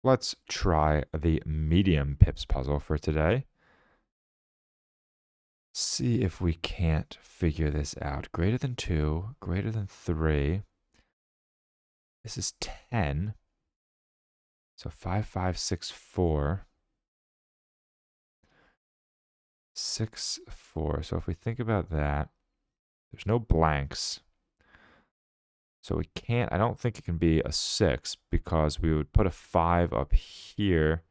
Let's try the medium pips puzzle for today. See if we can't figure this out. Greater than 2, greater than 3. This is 10. So 5, 5, 6, 4. 6, 4. So if we think about that, there's no blanks. So we can't, I don't think it can be a 6 because we would put a 5 up here.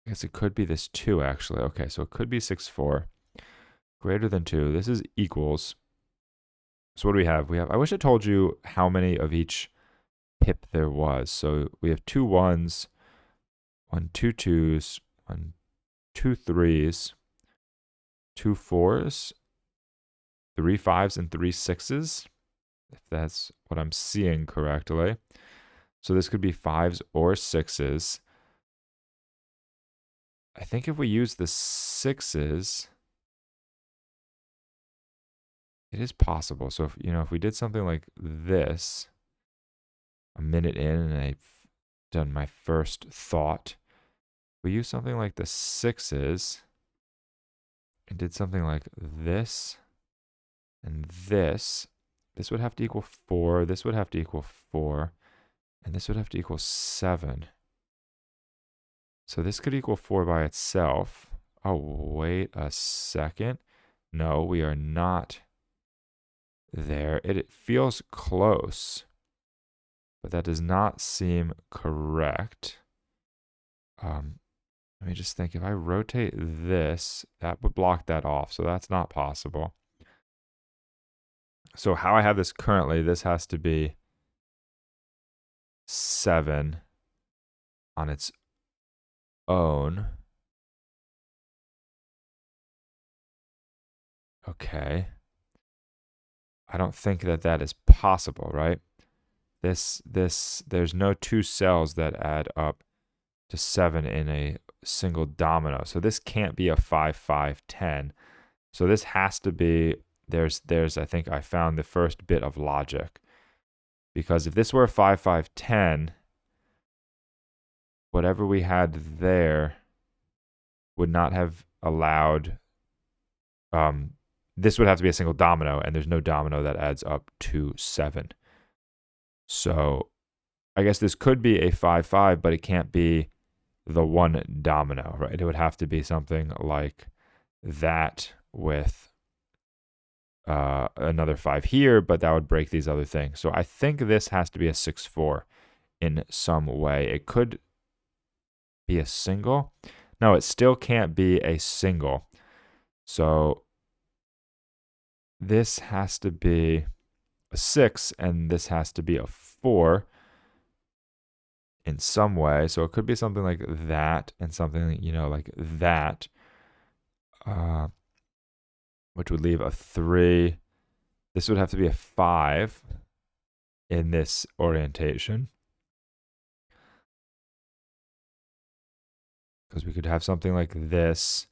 I guess it could be this 2 actually. Okay, so it could be 6, 4. Greater than 2. This is equals. So what do we have? I wish I told you how many of each pip there was. So we have 2 1s, 1 2 2s, 1 2 3s, 2 4s, 3 5s, and 3 6s, if that's what I'm seeing correctly. So this could be 5s or 6s. I think if we use the 6s, it is possible. So if we did something like this, a minute in and I've done my first thought, we use something like the 6s and did something like this and this would have to equal 4, this would have to equal 4, and this would have to equal 7. So this could equal 4 by itself. Oh, wait a second. No, we are not there. It feels close, but that does not seem correct. Let me just think. If I rotate this, that would block that off, so that's not possible. So how I have this currently, this has to be 7 on its own. Okay. I don't think that is possible, right? There's no 2 cells that add up to 7 in a single domino. So this can't be a 5, 5, 10. So this has to be, I think I found the first bit of logic. Because if this were a 5, 5, 10, whatever we had there would not have allowed, this would have to be a single domino, and there's no domino that adds up to 7. So I guess this could be a 5, 5, but it can't be the one domino, right? It would have to be something like that with another 5 here, but that would break these other things. So I think this has to be a 6, 4 in some way. It could be a single. No, it still can't be a single. So this has to be a 6, and this has to be a 4 in some way. So it could be something like that and something, like that, which would leave a 3. This would have to be a 5 in this orientation, because we could have something like this,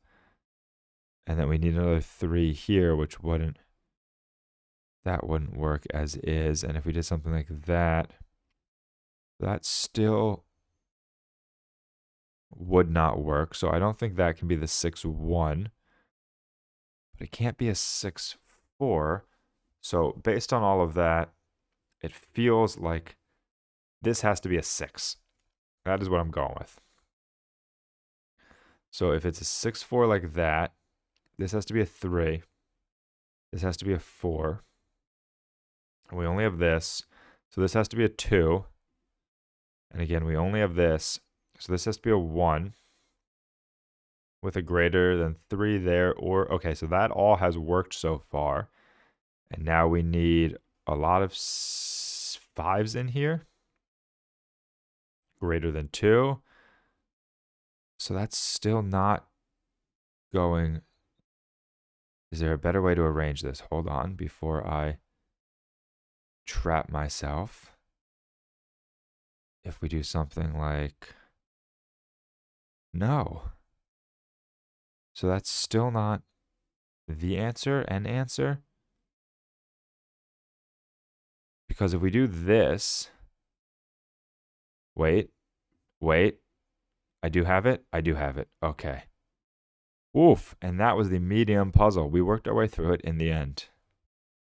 and then we need another 3 here, which wouldn't work as is. And if we did something like that, that still would not work. So I don't think that can be the 6, 1, but it can't be a 6, 4. So based on all of that, it feels like this has to be a 6. That is what I'm going with. So if it's a 6, 4 like that, this has to be a 3. This has to be a 4. And we only have this. So this has to be a 2. And again, we only have this. So this has to be a 1 with a greater than 3 there. Or, okay, so that all has worked so far. And now we need a lot of 5s in here. Greater than 2. So that's still not going. Is there a better way to arrange this? Hold on before I trap myself. If we do something like, no. So that's still not the answer, an answer. Because if we do this, wait, I do have it. Okay. Oof, and that was the medium puzzle. We worked our way through it in the end.